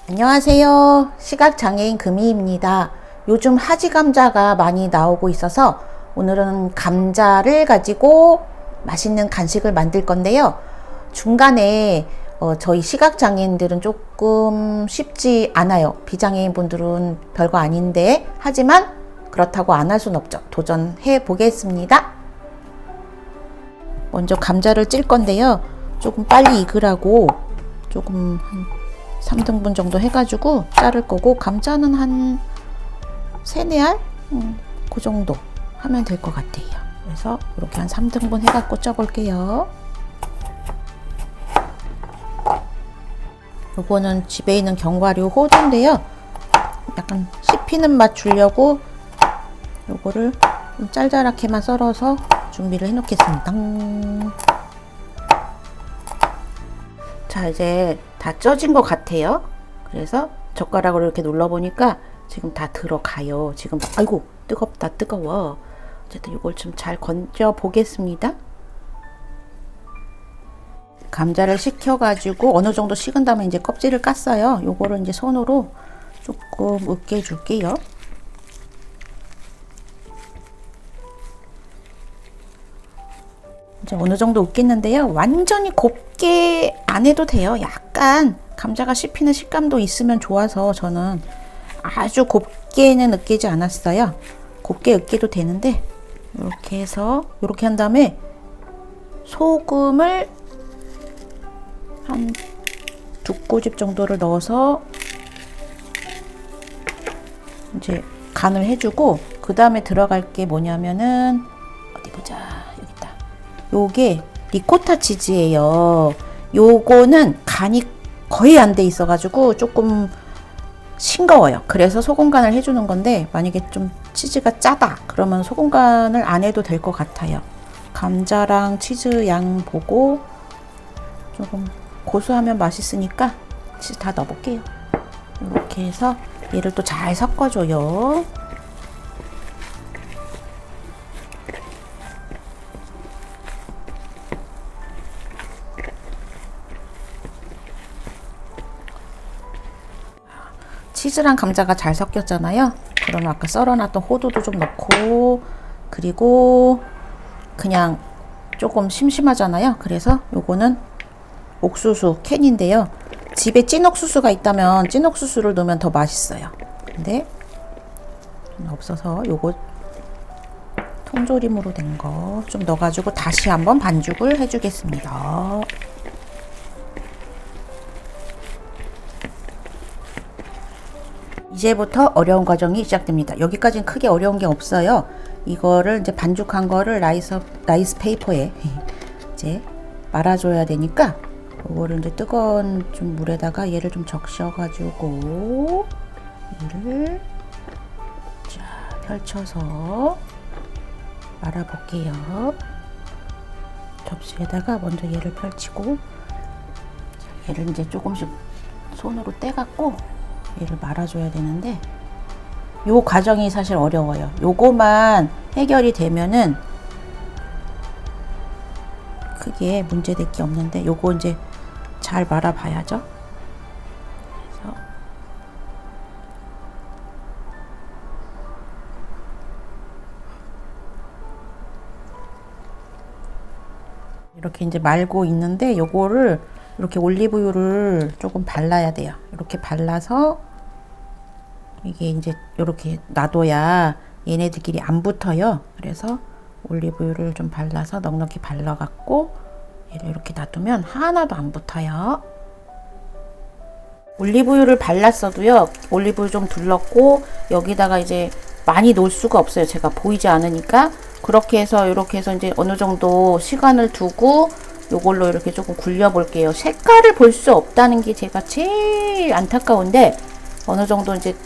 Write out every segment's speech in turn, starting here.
안녕하세요. 시각장애인 금희입니다. 요즘 하지 감자가 많이 나오고 있어서 오늘은 감자를 가지고 맛있는 간식을 만들 건데요. 중간에 저희 시각장애인들은 조금 쉽지 않아요. 비장애인 분들은 별거 아닌데, 하지만 그렇다고 안 할 순 없죠. 도전해 보겠습니다. 먼저 감자를 찔 건데요. 조금 빨리 익으라고 조금 한 3등분 정도 해가지고 자를 거고, 감자는 한 3, 4알? 그 정도 하면 될 것 같아요. 그래서 이렇게 한 3등분 해갖고 쪄볼게요. 요거는 집에 있는 견과류 호두인데요. 약간 씹히는 맛 주려고 요거를 좀 짤짤하게만 썰어서 준비를 해 놓겠습니다. 자, 이제 다 쪄진 것 같아요. 그래서 젓가락으로 이렇게 눌러보니까 지금 다 들어가요. 지금 아이고 뜨겁다, 뜨거워. 어쨌든 이걸 좀 잘 건져 보겠습니다. 감자를 식혀가지고 어느 정도 식은 다음에 이제 껍질을 깠어요. 요거를 이제 손으로 조금 으깨 줄게요. 이제 어느 정도 으깼는데요. 완전히 곱게 안 해도 돼요. 약간 감자가 씹히는 식감도 있으면 좋아서 저는 아주 곱게는 으깨지 않았어요. 곱게 으깨도 되는데, 이렇게 해서 이렇게 한 다음에 소금을 한 2꼬집 정도를 넣어서 이제 간을 해주고, 그 다음에 들어갈 게 뭐냐면은 어디 보자, 여기 있다. 요게 리코타 치즈예요. 요거는 간이 거의 안 돼 있어가지고 조금 싱거워요. 그래서 소금 간을 해주는 건데, 만약에 좀 치즈가 짜다 그러면 소금 간을 안 해도 될 것 같아요. 감자랑 치즈 양 보고 조금 고소하면 맛있으니까 치즈 다 넣어볼게요. 이렇게 해서 얘를 또 잘 섞어줘요. 치즈랑 감자가 잘 섞였잖아요. 그러면 아까 썰어놨던 호두도 좀 넣고, 그리고 그냥 조금 심심하잖아요. 그래서 요거는 옥수수 캔인데요. 집에 찐 옥수수가 있다면 찐 옥수수를 넣으면 더 맛있어요. 근데 없어서 요거 통조림으로 된 거 좀 넣어가지고 다시 한번 반죽을 해주겠습니다. 이제부터 어려운 과정이 시작됩니다. 여기까지는 크게 어려운 게 없어요. 이거를 이제 반죽한 거를 라이스 페이퍼에 이제 말아줘야 되니까, 이거를 이제 뜨거운 좀 물에다가 얘를 좀 적셔가지고 얘를 자 펼쳐서 말아볼게요. 접시에다가 먼저 얘를 펼치고, 얘를 이제 조금씩 손으로 떼갖고 얘를 말아줘야 되는데, 요 과정이 사실 어려워요. 요거만 해결이 되면은 크게 문제될 게 없는데, 요거 이제 잘 말아봐야죠. 그래서 이렇게 이제 말고 있는데, 요거를 이렇게 올리브유를 조금 발라야 돼요. 이렇게 발라서 이게 이제 이렇게 놔둬야 얘네들끼리 안 붙어요. 그래서 올리브유를 좀 발라서 넉넉히 발라갖고 얘를 이렇게 놔두면 하나도 안 붙어요. 올리브유를 발랐어도요, 올리브유 좀 둘렀고 여기다가 이제 많이 놓을 수가 없어요. 제가 보이지 않으니까. 그렇게 해서 이렇게 해서 이제 어느 정도 시간을 두고 요걸로 이렇게 조금 굴려 볼게요. 색깔을 볼 수 없다는 게 제가 제일 안타까운데, 어느 정도 이제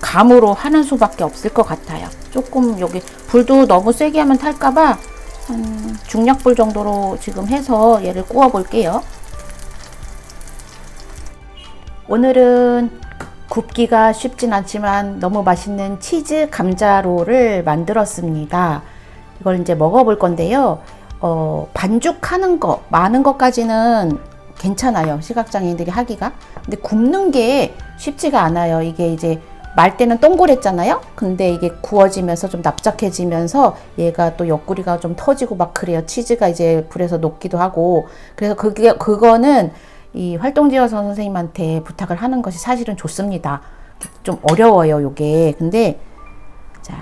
감으로 하는 수밖에 없을 것 같아요. 조금 여기 불도 너무 세게 하면 탈까봐 한 중약불 정도로 지금 해서 얘를 구워 볼게요. 오늘은 굽기가 쉽진 않지만 너무 맛있는 치즈 감자롤을 만들었습니다. 이걸 이제 먹어볼 건데요. 반죽하는 거, 많은 것까지는 괜찮아요. 시각장애인들이 하기가. 근데 굽는 게 쉽지가 않아요. 이게 이제 말 때는 동그랬잖아요. 근데 이게 구워지면서 좀 납작해지면서 얘가 또 옆구리가 좀 터지고 막 그래요. 치즈가 이제 불에서 녹기도 하고. 그래서 그거는 이 활동지어서 선생님한테 부탁을 하는 것이 사실은 좋습니다. 좀 어려워요, 요게. 근데 자,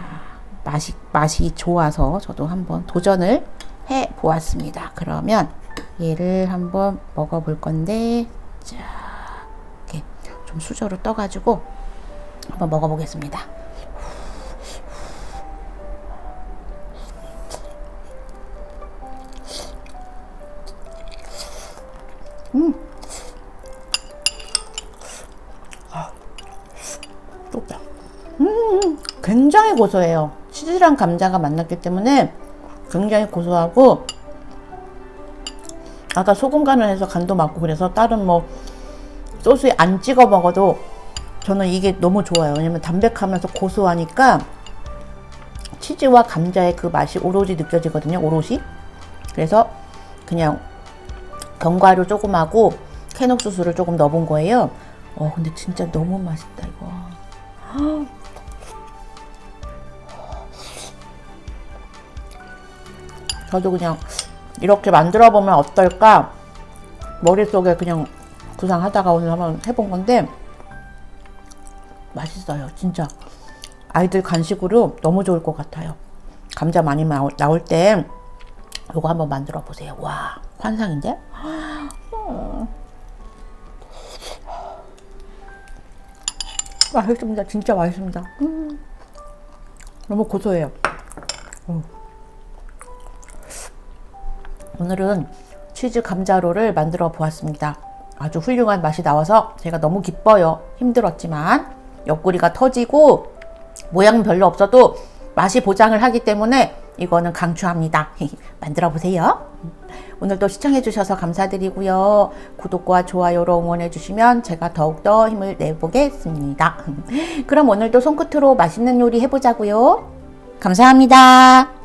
맛이 좋아서 저도 한번 도전을 해 보았습니다. 그러면 얘를 한번 먹어 볼 건데, 자, 이렇게 좀 수저로 떠 가지고 한번 먹어 보겠습니다. 굉장히 고소해요. 치즈랑 감자가 만났기 때문에 굉장히 고소하고, 아까 소금 간을 해서 간도 맞고 그래서 다른 뭐 소스에 안 찍어 먹어도 저는 이게 너무 좋아요. 왜냐면 담백하면서 고소하니까 치즈와 감자의 그 맛이 오롯이 느껴지거든요. 오롯이. 그래서 그냥 견과류 조금 하고 캔옥수수를 조금 넣어본 거예요. 근데 진짜 너무 맛있다 이거. 저도 그냥 이렇게 만들어 보면 어떨까 머릿속에 그냥 구상하다가 오늘 한번 해본 건데 맛있어요. 진짜 아이들 간식으로 너무 좋을 것 같아요. 감자 많이 나올 때 이거 한번 만들어 보세요. 와, 환상인데? 맛있습니다. 진짜 맛있습니다. 너무 고소해요. 오늘은 치즈 감자로를 만들어 보았습니다. 아주 훌륭한 맛이 나와서 제가 너무 기뻐요. 힘들었지만 옆구리가 터지고 모양은 별로 없어도 맛이 보장을 하기 때문에 이거는 강추합니다. 만들어 보세요. 오늘도 시청해 주셔서 감사드리고요. 구독과 좋아요로 응원해 주시면 제가 더욱더 힘을 내보겠습니다. 그럼 오늘도 손끝으로 맛있는 요리 해보자고요. 감사합니다.